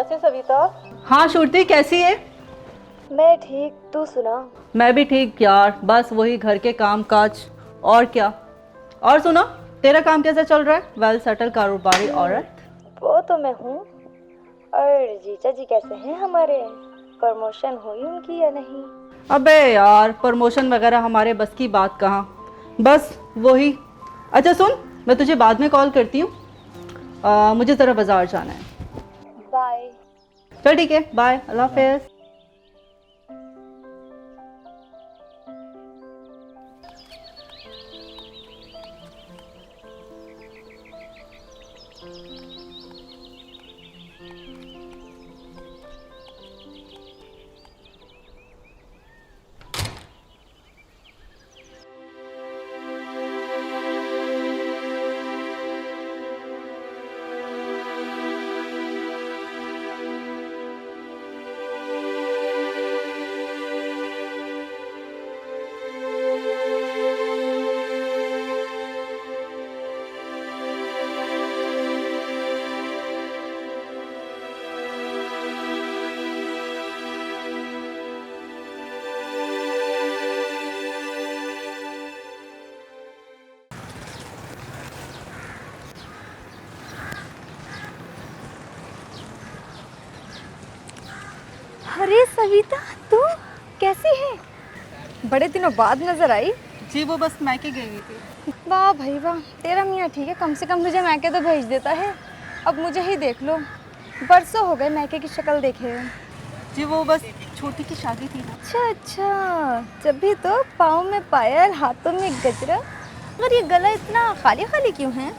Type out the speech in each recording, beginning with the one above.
नमस्ते सविता। हाँ श्रुति, कैसी है? मैं ठीक, तू सुना? मैं भी ठीक यार, बस वही घर के काम काज और क्या। और सुनो, तेरा काम कैसा चल रहा है? वेल सेटल कारोबारी औरत। वो तो मैं हूँ। और जीजा जी कैसे हैं हमारे? प्रमोशन हुई उनकी या नहीं? अबे यार, प्रमोशन वगैरह हमारे बस की बात कहाँ, बस वही। अच्छा सुन, मैं तुझे बाद में कॉल करती हूँ, मुझे ज़रा बाजार जाना है। बाय। चल ठीक है, बाय, अल्लाह हाफिज़। अरे सविता, तू कैसी है? बड़े दिनों बाद नजर आई। जी वो बस मैके गई हुई थी। वाह भाई वाह, तेरा मियाँ ठीक है, कम से कम मुझे मैके तो भेज देता है। अब मुझे ही देख लो, बरसों हो गए मैके की शक्ल देखे हुए। जी वो बस छोटी की शादी थी ना। अच्छा अच्छा, जब भी तो पाँव में पायल, हाथों में गजरा। मगर ये गला इतना खाली खाली क्यों है?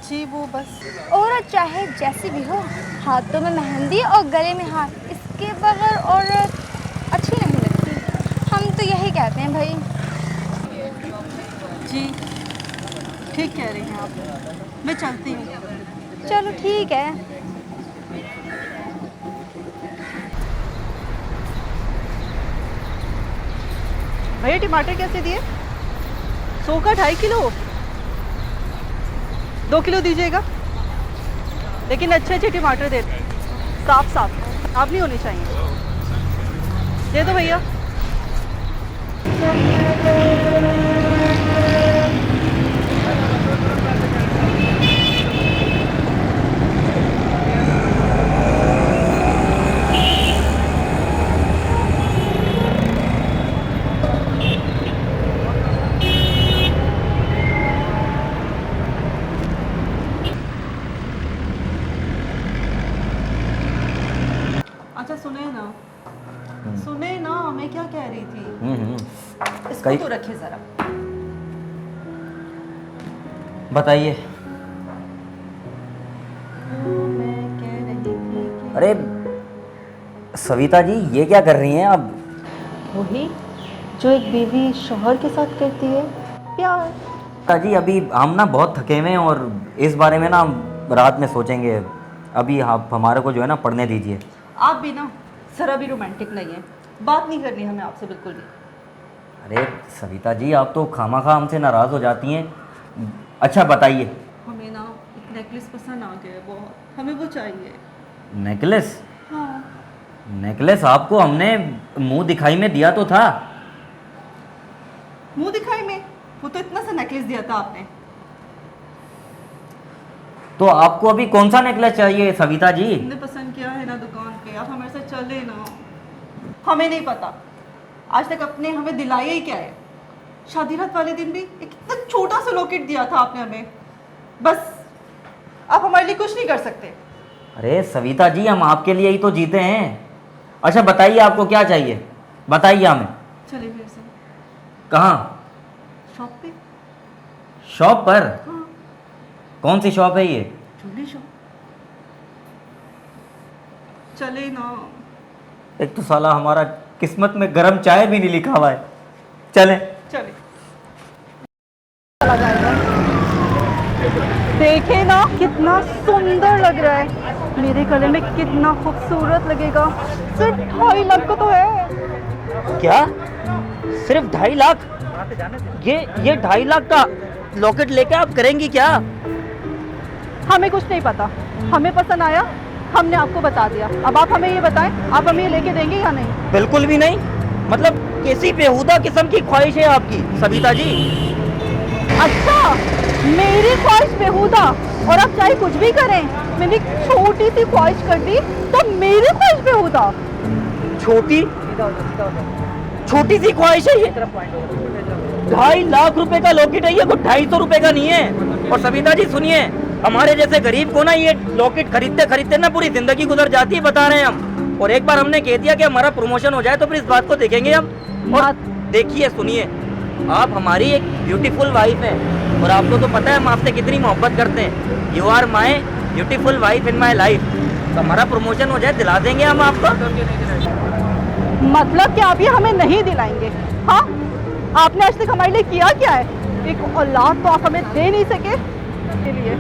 जी वो बस। और चाहे जैसी भी हो, हाथों में मेहंदी और गले में हार, इसके बगैर और अच्छी नहीं लगती। हम तो यही कहते हैं भाई। जी ठीक कह रही हैं आप, मैं चलती हूँ। चलो ठीक है। भैया टमाटर कैसे दिए? 100 का 2.5 किलो, 2 किलो दीजिएगा। लेकिन अच्छे अच्छे टमाटर देते, साफ साफ, खराब नहीं होने चाहिए। दे दो भैया। अच्छा सुने ना, मैं क्या कह रही थी। इसको तो रखिए जरा। बताइए। मैं कह रही थी कि अरे सविता जी, ये क्या कर रही हैं आप? वही जो एक बीवी शौहर के साथ करती है, प्यार। सविता जी, अभी हम ना बहुत थके हुए हैं और इस बारे में ना हम रात में सोचेंगे। अभी आप हमारे को जो है ना पढ़ने दीजिए। आप भी ना जरा भी रोमांटिक नहीं है, बात नहीं करनी हमें आपसे बिल्कुल भी। अरे सविता जी, आप तो खामखा हमसे नाराज़ हो जाती हैं। अच्छा बताइए। हमें ना एक नेकलेस पसंद आ गया है बहुत, हमें वो चाहिए। नेकलेस? हाँ। नेकलेस आपको हमने मुंह दिखाई में दिया तो था। मुंह दिखाई में? वो तो इतना सा नेकलेस दिया था आपने। तो आपको अभी कौन सा नेकलेस चाहिए सविता जी? हमने पसंद किया है ना दुकान पे, आप हमारे साथ चले ना। हमें नहीं पता आज तक अपने हमें दिलाया ही क्या है। शादी रात वाले दिन भी एक इतना छोटा सा लॉकेट दिया था आपने हमें, बस आप हमारे लिए कुछ नहीं कर सकते। अरे सविता जी, हम आपके लिए ही तो जीते हैं। अच्छा बताइए, आपको क्या चाहिए, बताइए हमें। चलिए फिर से। कहाँ? शॉप पे। शॉप पर? हाँ, कौन सी शॉप है ये? Jewellery shop. चले ना। एक तो साला हमारा किस्मत में गरम चाय भी नहीं लिखा हुआ है। चले। चले। देखे ना कितना सुंदर लग रहा है, मेरे गले में कितना खूबसूरत लगेगा। सिर्फ 2.5 लाख का तो है। क्या? सिर्फ 2.5 लाख? ये 2.5 लाख का लॉकेट लेके आप करेंगी क्या? हमें कुछ नहीं पता, हमें पसंद आया, हमने आपको बता दिया। अब आप हमें ये बताएं, आप हमें ये लेके देंगे या नहीं? बिल्कुल भी नहीं। मतलब कैसी बेहुदा किस्म की ख्वाहिश है आपकी सविता जी। अच्छा, मेरी ख्वाहिश बेहुदा, और आप चाहे कुछ भी करें, मैंने एक छोटी सी ख्वाहिश कर दी तो मेरी ख्वाहिश बेहुदा। छोटी छोटी सी ख्वाहिश है ये। 2.5 लाख रुपए का लॉकेट है ये, कोई 250 रुपए का नहीं है। और सविता जी सुनिए, हमारे जैसे गरीब को ना ये लॉकेट खरीदते खरीदते ना पूरी जिंदगी गुजर जाती है, बता रहे हैं हम। और एक बार हमने कह दिया कि हमारा प्रमोशन हो जाए तो फिर इस बात को देखेंगे हम। और देखिए सुनिए, आप हमारी एक ब्यूटीफुल वाइफ हैं और आपको तो पता है हम आपसे कितनी मोहब्बत करते हैं। You are my beautiful wife in my life. तो हमारा प्रमोशन हो जाए, दिला देंगे हम आपको। मतलब कि आप ये हमें नहीं दिलाएंगे? हाँ, आपने आज तक हमारे लिए किया क्या है? एक औलाद तो आप हमें दे नहीं सके के लिए।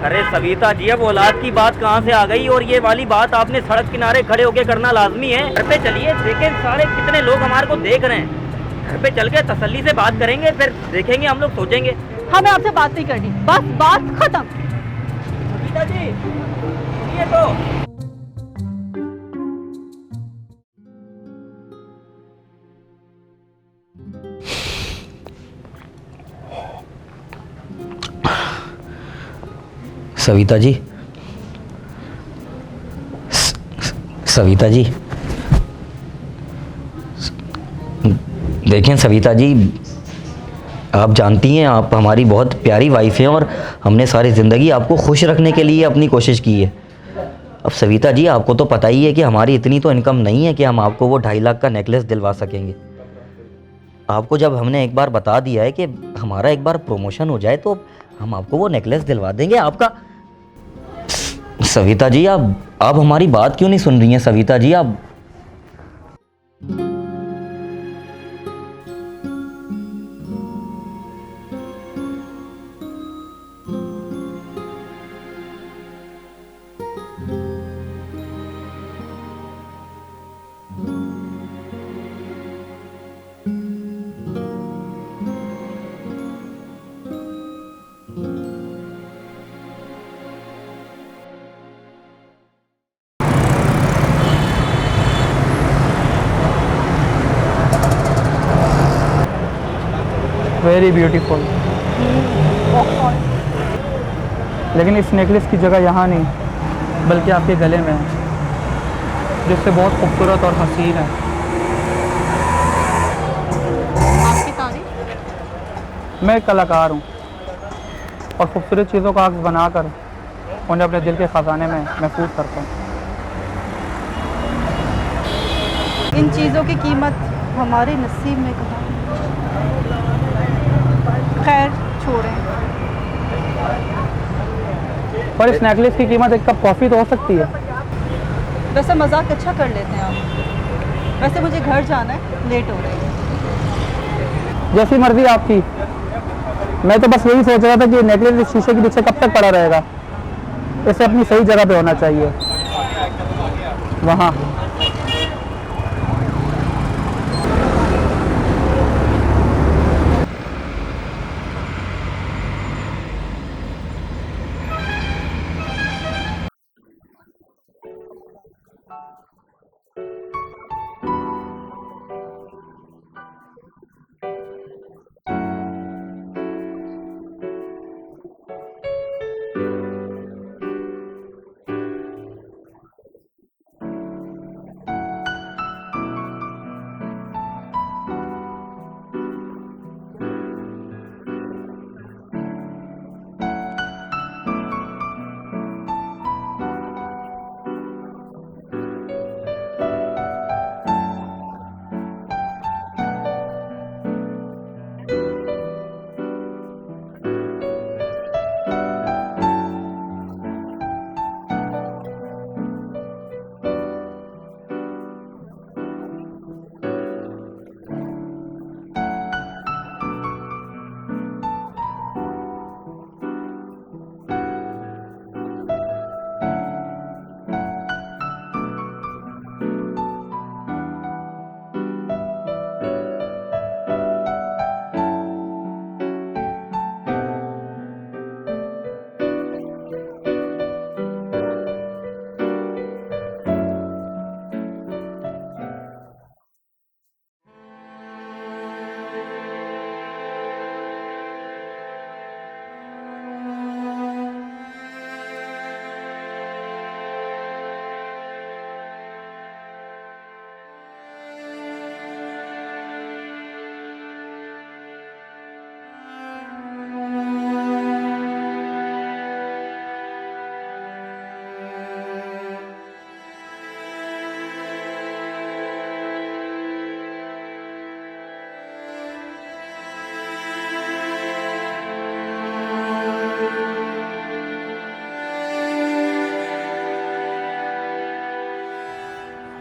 अरे सविता जी, अब औलाद की बात कहाँ से आ गई? और ये वाली बात आपने सड़क किनारे खड़े होके करना लाजमी है। घर पे चलिए, देखें सारे कितने लोग हमारे को देख रहे हैं। घर पे चल के तसल्ली से बात करेंगे, फिर देखेंगे हम लोग, सोचेंगे। हमें आपसे बात नहीं करनी, बस बात खत्म। सविता जी सुनिए तो। सविता जी, सविता जी, देखें सविता जी, आप जानती हैं आप हमारी बहुत प्यारी वाइफ हैं और हमने सारी ज़िंदगी आपको खुश रखने के लिए अपनी कोशिश की है। अब सविता जी, आपको तो पता ही है कि हमारी इतनी तो इनकम नहीं है कि हम आपको वो 2.5 लाख का नेकलेस दिलवा सकेंगे। आपको जब हमने एक बार बता दिया है कि हमारा एक बार प्रमोशन हो जाए तो हम आपको वो नेकलेस दिलवा देंगे आपका। सविता जी, आप हमारी बात क्यों नहीं सुन रही हैं सविता जी? आप वेरी ब्यूटीफुल। लेकिन इस नेकलेस की जगह यहाँ नहीं बल्कि आपके गले में है, जिससे बहुत खूबसूरत और हसीन है। आपकी तारीफ? मैं एक कलाकार हूँ और खूबसूरत चीज़ों का अक्स बनाकर उन्हें अपने दिल के ख़जाने में महफूज करता हूँ। इन चीज़ों की कीमत हमारे नसीब में कहाँ? खैर छोड़ें। पर इस नेकलेस की कीमत एक कप कॉफ़ी तो हो सकती है। वैसे मजाक अच्छा कर लेते हैं आप। वैसे मुझे घर जाना है, लेट हो रही है। जैसी मर्जी आपकी। मैं तो बस यही सोच रहा था कि नेकलेस इस शीशे के पीछे कब तक पड़ा रहेगा। इसे अपनी सही जगह पे होना चाहिए, वहाँ।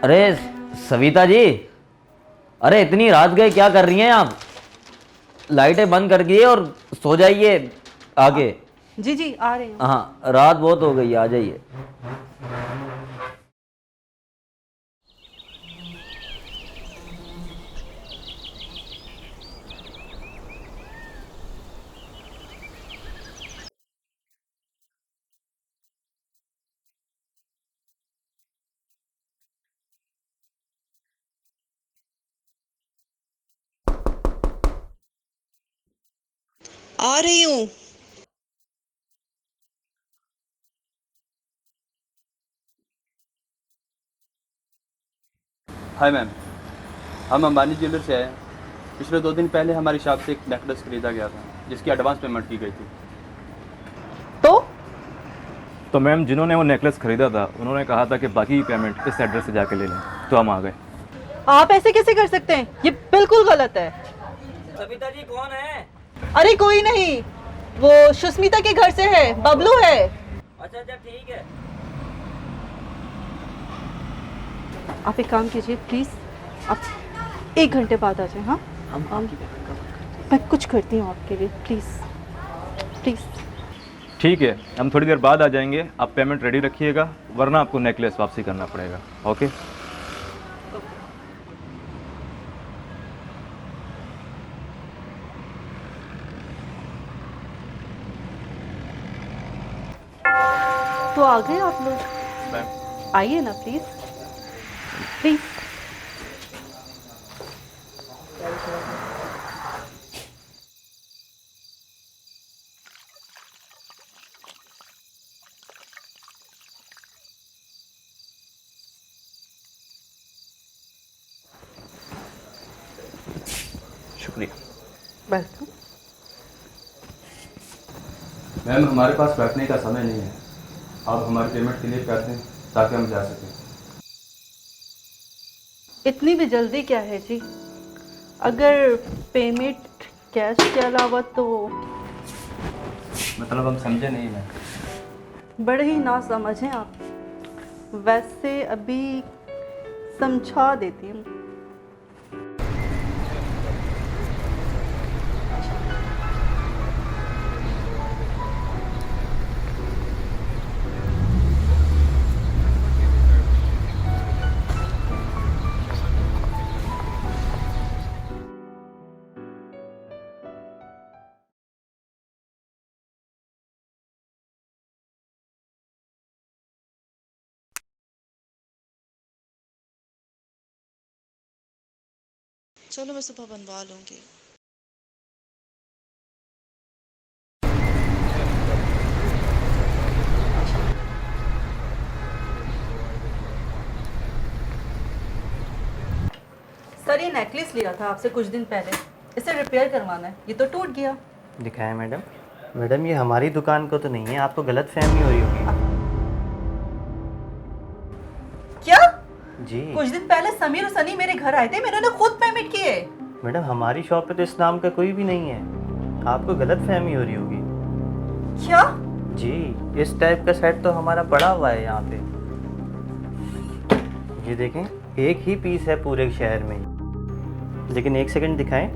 अरे सविता जी, अरे इतनी रात गए क्या कर रही हैं आप? लाइटें बंद कर दिए और सो जाइए आगे। जी जी आ रही हूँ। हाँ, रात बहुत हो गई, आ जाइए। आ रही हूँ। हाय मैम, हम अंबानी ज्वेलर से आए हैं। पिछले 2 दिन पहले हमारी शॉप से एक नेकलेस खरीदा गया था जिसकी एडवांस पेमेंट की गई थी। तो मैम, जिन्होंने वो नेकलेस खरीदा था उन्होंने कहा था कि बाकी की पेमेंट इस एड्रेस से जाके ले लें, तो हम आ गए। आप ऐसे कैसे कर सकते हैं? ये बिल्कुल गलत है। सविता जी कौन है? अरे कोई नहीं, वो सुष्मिता के घर से है, बबलू है। अच्छा अच्छा, ठीक है। आप एक काम कीजिए प्लीज, आप 1 घंटे बाद आ जाए। हाँ, मैं कुछ करती हूँ आपके लिए, प्लीज प्लीज। ठीक है, हम थोड़ी देर बाद आ जाएंगे। आप पेमेंट रेडी रखिएगा, वरना आपको नेकलेस वापसी करना पड़ेगा। ओके। तो आ गए आप लोग? मैम, आइए ना प्लीज प्लीज। शुक्रिया। वेलकम। मैम, हमारे पास बैठने का समय नहीं है। आप हमारी पेमेंट क्लियर कर दें ताकि हम जा सकें। इतनी भी जल्दी क्या है जी? अगर पेमेंट कैश के अलावा तो मतलब हम समझे नहीं मैम। बड़े ही ना समझें आप। वैसे अभी समझा देती हूँ। चलो मैं सुबह बनवा लूँगी। सर ये नेकलेस लिया था आपसे कुछ दिन पहले, इसे रिपेयर करवाना है। ये तो टूट गया। दिखाएं मैडम। मैडम ये हमारी दुकान को तो नहीं है, आपको गलत फहमी हो रही होगी। क्या? जी कुछ दिन पहले समीर और सनी मेरे घर आए थे, मैंने उन्हें खुद पेमेंट किए। मैडम, हमारी शॉप पे तो इस नाम का कोई भी नहीं है, आपको गलत फहमी हो रही होगी। क्या? जी, इस टाइप का सेट तो हमारा पड़ा हुआ है यहाँ पे। ये देखें, एक ही पीस है पूरे शहर में। लेकिन 1 सेकंड दिखाएं।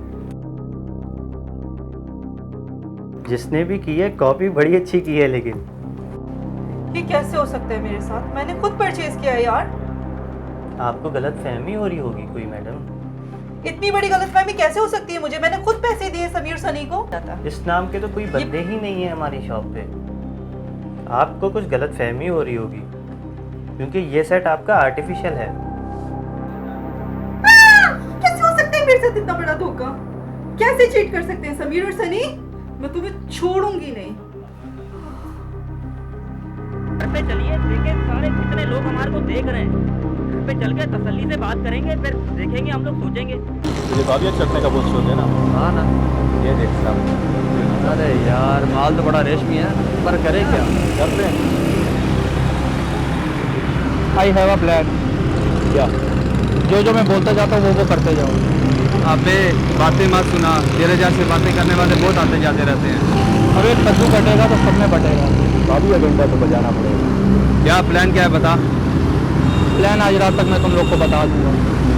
जिसने भी की है कॉपी बड़ी अच्छी की है, लेकिन ये कैसे हो सकता है मेरे साथ? मैंने खुद परचेज किया है यार। आपको गलत फहमी हो रही होगी कोई मैडम। इतनी बड़ी गलतफहमी कैसे हो सकती है मुझे? मैंने खुद पैसे दिए समीर और सनी को। इस नाम के तो कोई बंदे ही नहीं है हमारी शॉप पे। आपको कुछ गलत फहमी हो रही होगी, क्योंकि ये सेट आपका आर्टिफिशियल है। कैसे हो सकता है मेरे साथ इतना बड़ा धोखा? कैसे चीट कर सकते हैं समीर और सनी? मैं तुम्हें छोड़ूंगी नहीं। घर पे चलिए, देखें सारे कितने लोग हमारे को देख रहे हैं। घर पे चल के तसल्ली से बात करेंगे, फिर देखेंगे, हम लोग सोचेंगे। तुझे भाभी चखने का बहुत शौक है ना? हाँ ना। ये देख साहब। अरे यार, माल तो बड़ा रेशमी है, पर करे क्या? करते हैं आई हैव अ प्लान। क्या? जो मैं बोलता जाता हूँ वो करते जाओ। अबे बातें मत सुना, तेरे जैसे बातें करने वाले बहुत आते जाते रहते हैं। अब एक कद्दू कटेगा तो सब में बटेगा। भाभी एजेंडा तो बजाना पड़ेगा। क्या प्लान क्या है बता। प्लान आज रात तक मैं तुम लोग को बता दूंगा।